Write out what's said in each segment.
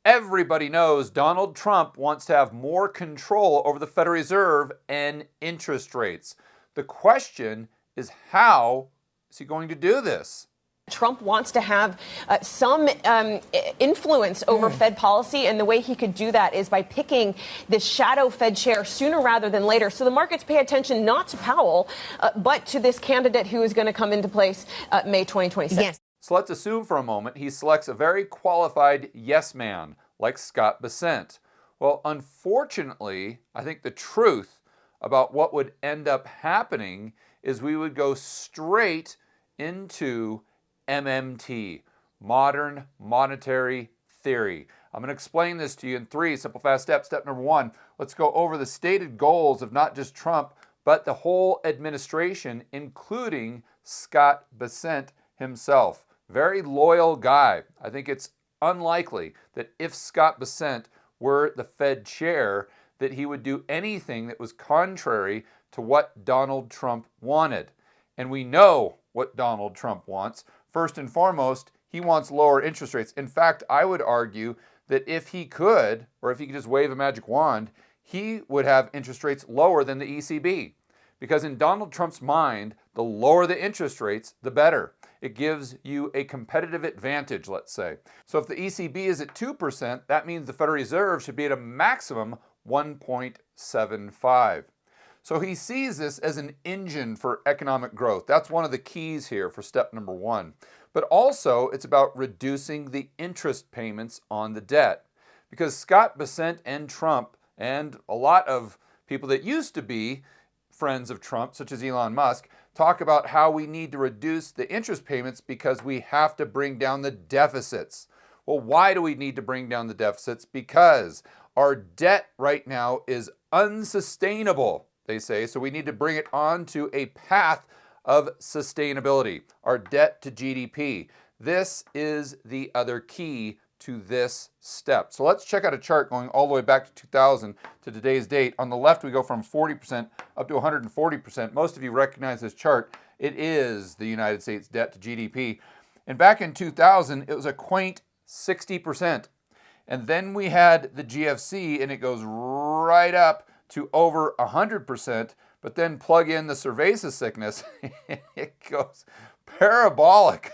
Everybody knows Donald Trump wants to have more control over the Federal Reserve and interest rates. The question is, how is he going to do this? Trump wants to have some influence over Fed policy, and the way he could do that is by picking this shadow Fed chair sooner rather than later. So the markets pay attention not to Powell, but to this candidate who is going to come into place May 2026. Yes. So let's assume for a moment he selects a very qualified yes man like Scott Bessent. Well, unfortunately, I think the truth about what would end up happening is we would go straight into MMT, Modern Monetary Theory. I'm going to explain this to you in 3 simple, fast steps. Step number 1, let's go over the stated goals of not just Trump, but the whole administration, including Scott Bessent himself. Very loyal guy. I think it's unlikely that if Scott Bessent were the Fed chair, that he would do anything that was contrary to what Donald Trump wanted. And we know what Donald Trump wants. First and foremost, he wants lower interest rates. In fact, I would argue that if he could, or if he could just wave a magic wand, he would have interest rates lower than the ECB. Because in Donald Trump's mind, the lower the interest rates, the better. It gives you a competitive advantage, let's say. So if the ECB is at 2%, that means the Federal Reserve should be at a maximum 1.75. So he sees this as an engine for economic growth. That's one of the keys here for step number 1. But also, it's about reducing the interest payments on the debt. Because Scott Bessent and Trump, and a lot of people that used to be friends of Trump, such as Elon Musk, talk about how we need to reduce the interest payments because we have to bring down the deficits. Well, why do we need to bring down the deficits? Because our debt right now is unsustainable, they say, so we need to bring it on to a path of sustainability, our debt to GDP. This is the other key to this step. So let's check out a chart going all the way back to 2000 to today's date. On the left, we go from 40% up to 140%. Most of you recognize this chart. It is the United States debt to GDP. And back in 2000, it was a quaint 60%. And then we had the GFC, and it goes right up to over 100%, but then plug in the cerveza sickness, it goes parabolic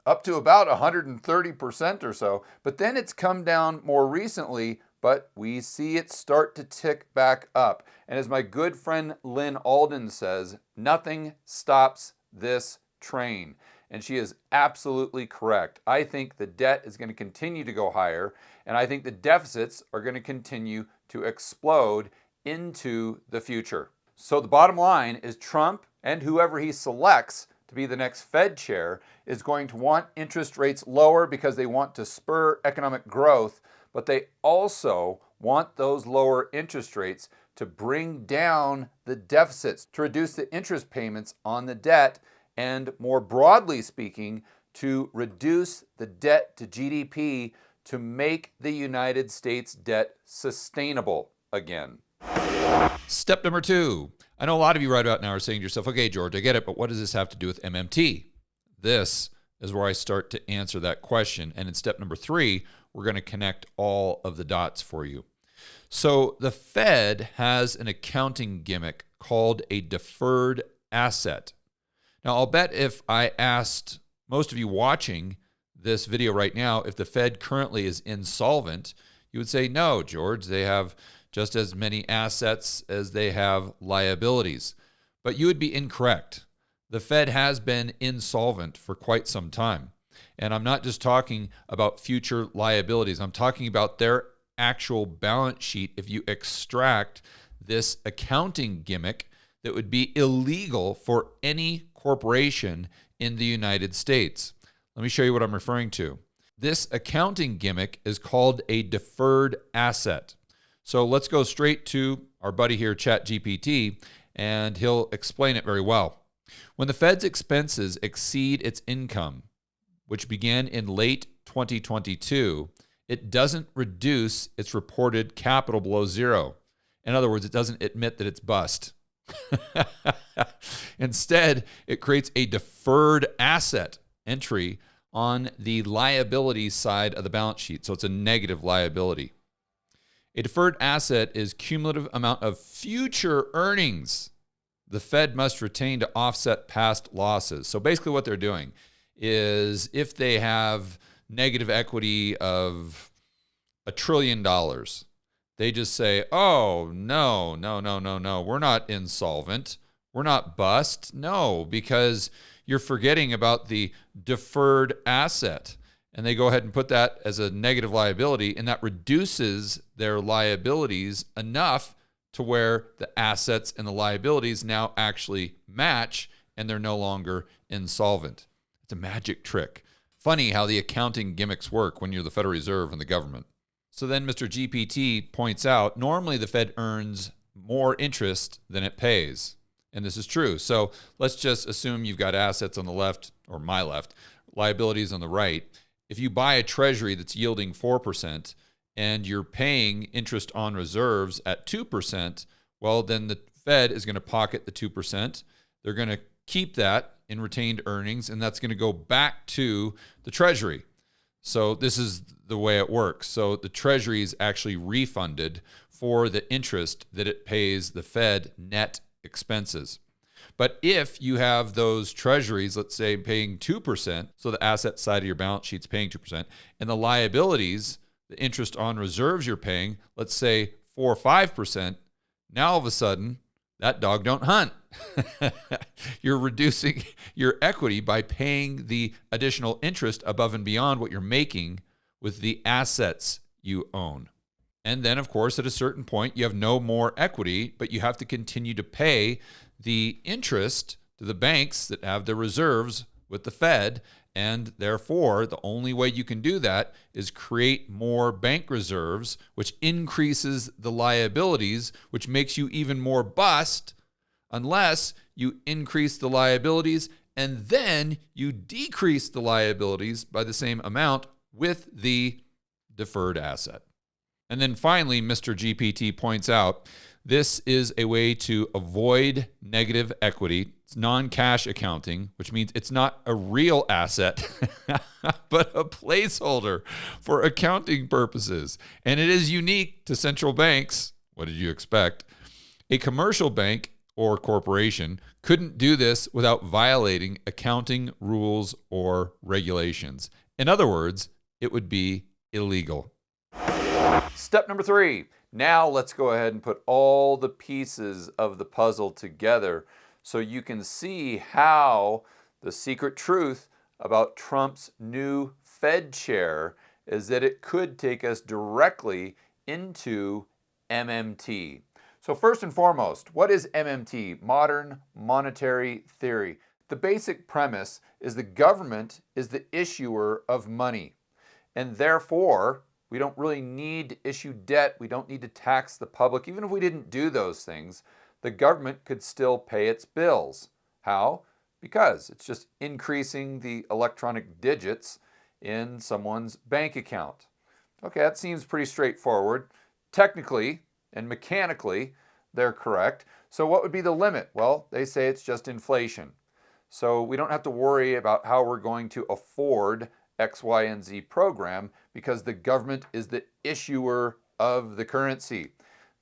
up to about 130% or so. But then it's come down more recently, but we see it start to tick back up. And as my good friend Lynn Alden says, nothing stops this train. And she is absolutely correct. I think the debt is going to continue to go higher, and I think the deficits are going to continue to explode into the future. So the bottom line is Trump and whoever he selects to be the next Fed chair is going to want interest rates lower because they want to spur economic growth, but they also want those lower interest rates to bring down the deficits, to reduce the interest payments on the debt, and more broadly speaking, to reduce the debt to GDP to make the United States debt sustainable again. Step number 2. I know a lot of you right about now are saying to yourself, okay, George, I get it, but what does this have to do with MMT? This is where I start to answer that question. And in step number 3, we're going to connect all of the dots for you. So the Fed has an accounting gimmick called a deferred asset. Now, I'll bet if I asked most of you watching this video right now if the Fed currently is insolvent, you would say, no, George, they have just as many assets as they have liabilities. But you would be incorrect. The Fed has been insolvent for quite some time. And I'm not just talking about future liabilities. I'm talking about their actual balance sheet. If you extract this accounting gimmick that would be illegal for any corporation in the United States. Let me show you what I'm referring to. This accounting gimmick is called a deferred asset. So let's go straight to our buddy here, ChatGPT, and he'll explain it very well. When the Fed's expenses exceed its income, which began in late 2022, it doesn't reduce its reported capital below zero. In other words, it doesn't admit that it's bust. Instead, it creates a deferred asset entry on the liability side of the balance sheet. So it's a negative liability. A deferred asset is cumulative amount of future earnings the Fed must retain to offset past losses. So basically what they're doing is if they have negative equity of $1 trillion, they just say, oh, no, we're not insolvent. We're not bust. No, because you're forgetting about the deferred asset. And they go ahead and put that as a negative liability, and that reduces their liabilities enough to where the assets and the liabilities now actually match, and they're no longer insolvent. It's a magic trick. Funny how the accounting gimmicks work when you're the Federal Reserve and the government. So then Mr. GPT points out, normally the Fed earns more interest than it pays. And this is true. So let's just assume you've got assets on the left, or my left, liabilities on the right. If you buy a treasury that's yielding 4% and you're paying interest on reserves at 2%, well, then the Fed is going to pocket the 2%. They're going to keep that in retained earnings, and that's going to go back to the treasury. So this is the way it works. So the treasury is actually refunded for the interest that it pays the Fed net expenses. But if you have those treasuries, let's say paying 2%, so the asset side of your balance sheet's paying 2%, and the liabilities, the interest on reserves you're paying, let's say 4 or 5%, now all of a sudden, that dog don't hunt. You're reducing your equity by paying the additional interest above and beyond what you're making with the assets you own. And then, of course, at a certain point, you have no more equity, but you have to continue to pay the interest to the banks that have the reserves with the Fed. And therefore, the only way you can do that is create more bank reserves, which increases the liabilities, which makes you even more bust, unless you increase the liabilities and then you decrease the liabilities by the same amount with the deferred asset. And then finally, Mr. GPT points out, this is a way to avoid negative equity. It's non-cash accounting, which means it's not a real asset, but a placeholder for accounting purposes. And it is unique to central banks. What did you expect? A commercial bank or corporation couldn't do this without violating accounting rules or regulations. In other words, it would be illegal. Step number 3. Now let's go ahead and put all the pieces of the puzzle together so you can see how the secret truth about Trump's new Fed chair is that it could take us directly into MMT. So first and foremost, what is MMT? Modern monetary theory. The basic premise is the government is the issuer of money, and therefore we don't really need to issue debt. We don't need to tax the public. Even if we didn't do those things, the government could still pay its bills. How? Because it's just increasing the electronic digits in someone's bank account. Okay, that seems pretty straightforward. Technically and mechanically, they're correct. So what would be the limit? Well, they say it's just inflation. So we don't have to worry about how we're going to afford X, Y, and Z program because the government is the issuer of the currency.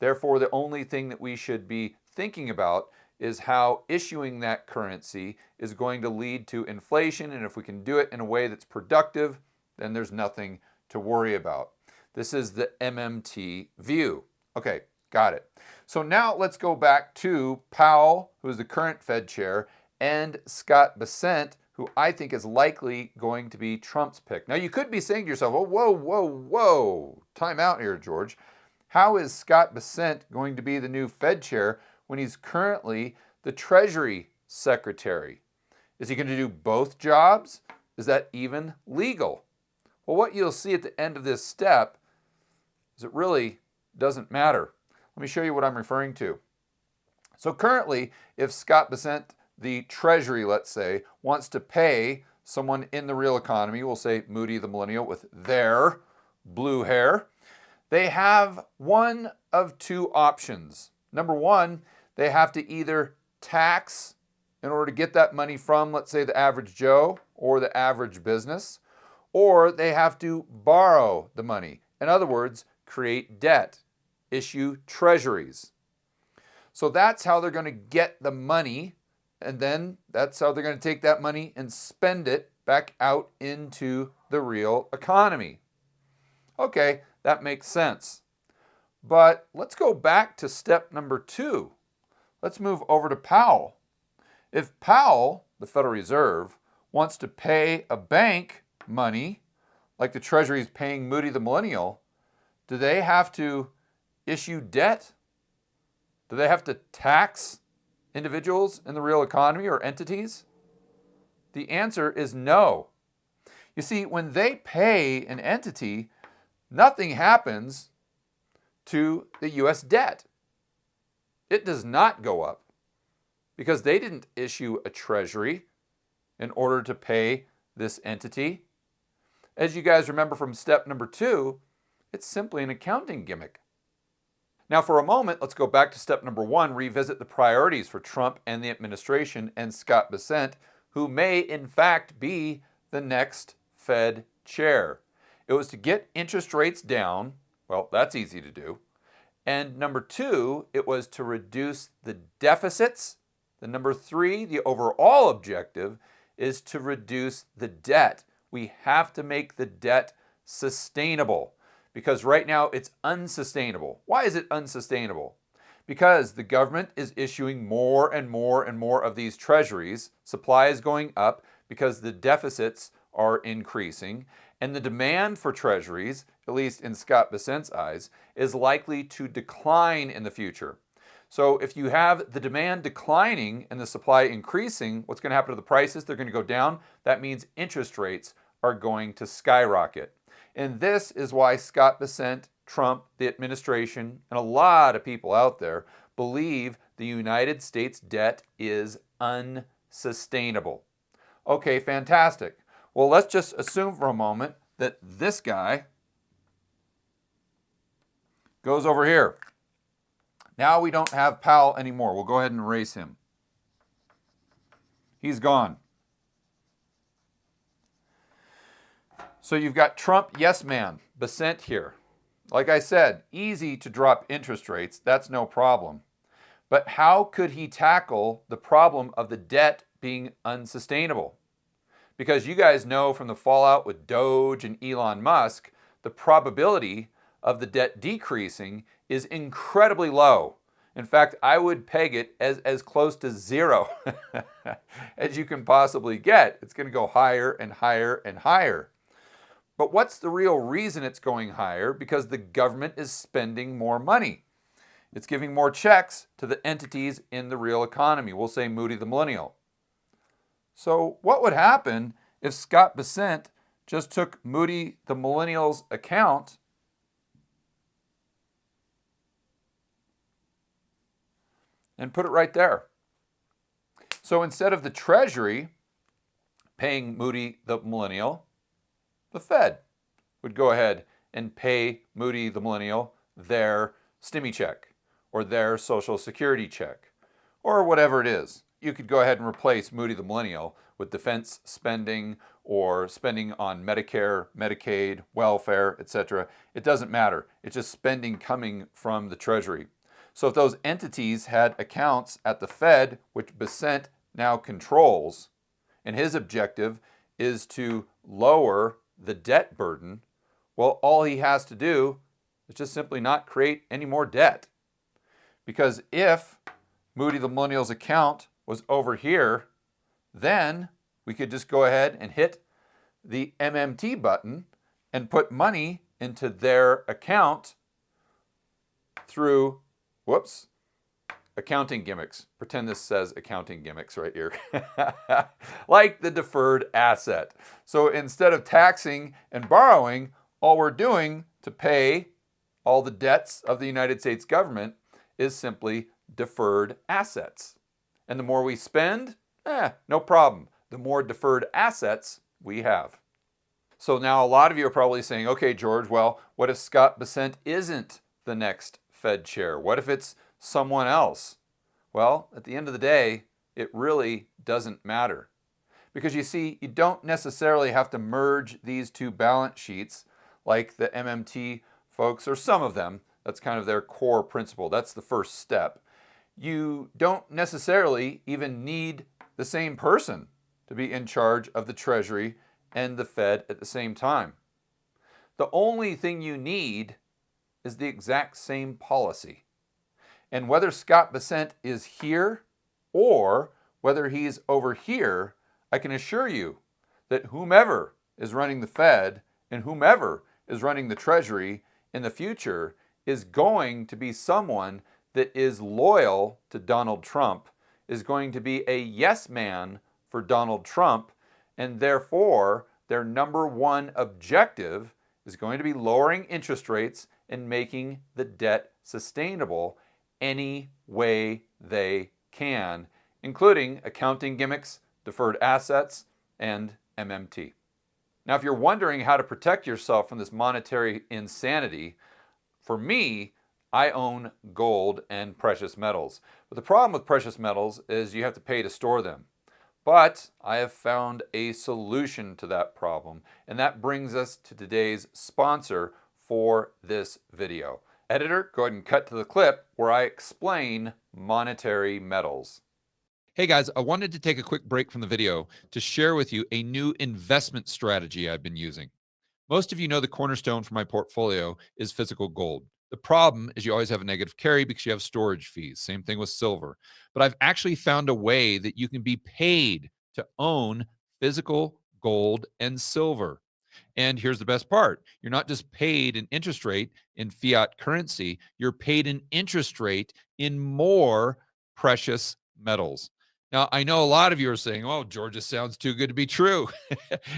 Therefore, the only thing that we should be thinking about is how issuing that currency is going to lead to inflation, and if we can do it in a way that's productive, then there's nothing to worry about. This is the MMT view. Okay, got it. So now let's go back to Powell, who is the current Fed chair, and Scott Bessent, who I think is likely going to be Trump's pick. Now, you could be saying to yourself, oh, whoa, time out here, George. How is Scott Bessent going to be the new Fed chair when he's currently the Treasury Secretary? Is he going to do both jobs? Is that even legal? Well, what you'll see at the end of this step is it really doesn't matter. Let me show you what I'm referring to. So currently, if Scott Bessent, the Treasury, let's say, wants to pay someone in the real economy, we'll say Moody the millennial with their blue hair, they have one of two options. Number one, they have to either tax in order to get that money from, let's say, the average Joe or the average business, or they have to borrow the money. In other words, create debt, issue treasuries. So that's how they're going to get the money, and then that's how they're going to take that money and spend it back out into the real economy. Okay, that makes sense. But let's go back to step number 2. Let's move over to Powell. If Powell, the Federal Reserve, wants to pay a bank money, like the Treasury is paying Moody the Millennial, do they have to issue debt? Do they have to tax individuals in the real economy or entities? The answer is no. You see, when they pay an entity, nothing happens to the U.S. debt. It does not go up because they didn't issue a treasury in order to pay this entity. As you guys remember from step number 2, it's simply an accounting gimmick. Now, for a moment, let's go back to step number 1, revisit the priorities for Trump and the administration and Scott Bessent, who may in fact be the next Fed chair. It was to get interest rates down. Well, that's easy to do. And number 2, it was to reduce the deficits. The number 3, the overall objective, is to reduce the debt. We have to make the debt sustainable because right now it's unsustainable. Why is it unsustainable? Because the government is issuing more and more and more of these treasuries. Supply is going up because the deficits are increasing. And the demand for treasuries, at least in Scott Bessent's eyes, is likely to decline in the future. So if you have the demand declining and the supply increasing, what's going to happen to the prices? They're going to go down. That means interest rates are going to skyrocket. And this is why Scott Bessent, Trump, the administration, and a lot of people out there believe the United States debt is unsustainable. Okay, fantastic. Well, let's just assume for a moment that this guy goes over here. Now we don't have Powell anymore. We'll go ahead and erase him. He's gone. So you've got Trump, yes man, Bessent here. Like I said, easy to drop interest rates. That's no problem. But how could he tackle the problem of the debt being unsustainable? Because you guys know from the fallout with Doge and Elon Musk, the probability of the debt decreasing is incredibly low. In fact, I would peg it as close to 0 as you can possibly get. It's going to go higher and higher and higher. But what's the real reason it's going higher? Because the government is spending more money. It's giving more checks to the entities in the real economy. We'll say Moody the Millennial. So what would happen if Scott Bessent just took Moody the Millennial's account and put it right there? So instead of the Treasury paying Moody the Millennial, the Fed would go ahead and pay Moody the Millennial their stimmy check or their Social Security check or whatever it is. You could go ahead and replace Moody the Millennial with defense spending or spending on Medicare, Medicaid, welfare, etc. It doesn't matter. It's just spending coming from the Treasury. So if those entities had accounts at the Fed, which Bessent now controls, and his objective is to lower the debt burden, well, all he has to do is just simply not create any more debt. Because if Moody the Millennial's account was over here, then we could just go ahead and hit the MMT button and put money into their account through, accounting gimmicks. Pretend this says accounting gimmicks right here. Like the deferred asset. So instead of taxing and borrowing, all we're doing to pay all the debts of the United States government is simply deferred assets. And the more we spend, no problem. The more deferred assets we have. So now a lot of you are probably saying, okay, George, well, what if Scott Bessent isn't the next Fed chair? What if it's someone else? Well, at the end of the day, it really doesn't matter. because you see, you don't necessarily have to merge these two balance sheets like the MMT folks, or some of them. That's kind of their core principle. That's the first step. You don't necessarily even need the same person to be in charge of the Treasury and the Fed at the same time. The only thing you need is the exact same policy. And whether Scott Bessent is here or whether he's over here, I can assure you that whomever is running the Fed and whomever is running the Treasury in the future is going to be someone that is loyal to Donald Trump, is going to be a yes man for Donald Trump, and therefore their number one objective is going to be lowering interest rates and making the debt sustainable any way they can, including accounting gimmicks, deferred assets, and MMT. Now, if you're wondering how to protect yourself from this monetary insanity, for me, I own gold and precious metals. But the problem with precious metals is you have to pay to store them. But I have found a solution to that problem, and that brings us to today's sponsor for this video. Editor, go ahead and cut to the clip where I explain monetary metals. Hey guys, I wanted to take a quick break from the video to share with you a new investment strategy I've been using. Most of you know the cornerstone for my portfolio is physical gold. The problem is you always have a negative carry because you have storage fees. Same thing with silver. But I've actually found a way that you can be paid to own physical gold and silver. And here's the best part. You're not just paid an interest rate in fiat currency, you're paid an interest rate in more precious metals. Now, I know a lot of you are saying, oh, George, this sounds too good to be true.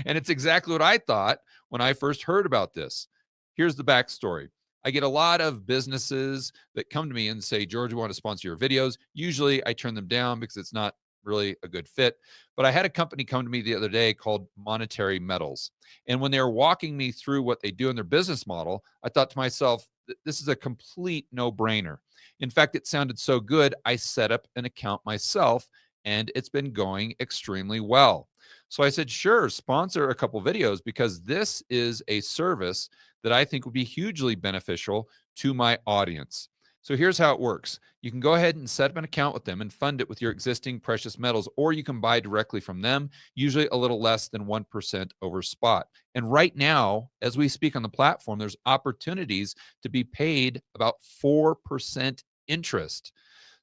And it's exactly what I thought when I first heard about this. Here's the backstory. I get a lot of businesses that come to me and say, George, we want to sponsor your videos. Usually I turn them down because it's not really a good fit. But I had a company come to me the other day called Monetary Metals. And when they were walking me through what they do in their business model, I thought to myself, this is a complete no-brainer. In fact, it sounded so good, I set up an account myself, and it's been going extremely well. So I said, sure, sponsor a couple videos because this is a service that I think would be hugely beneficial to my audience. So here's how it works. You can go ahead and set up an account with them and fund it with your existing precious metals, or you can buy directly from them, usually a little less than 1% over spot. And right now, as we speak on the platform, there's opportunities to be paid about 4% interest.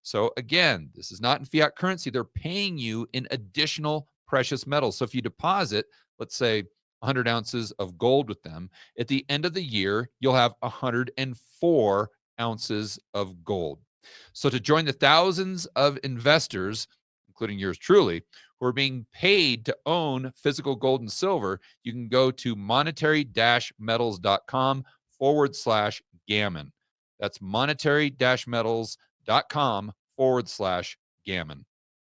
So again, this is not in fiat currency. They're paying you in additional precious metals. So if you deposit, let's say 100 ounces of gold with them, at the end of the year, you'll have 104 ounces of gold. So to join the thousands of investors, including yours truly, who are being paid to own physical gold and silver, you can go to monetary-metals.com/gammon. That's monetary-metals.com/gammon.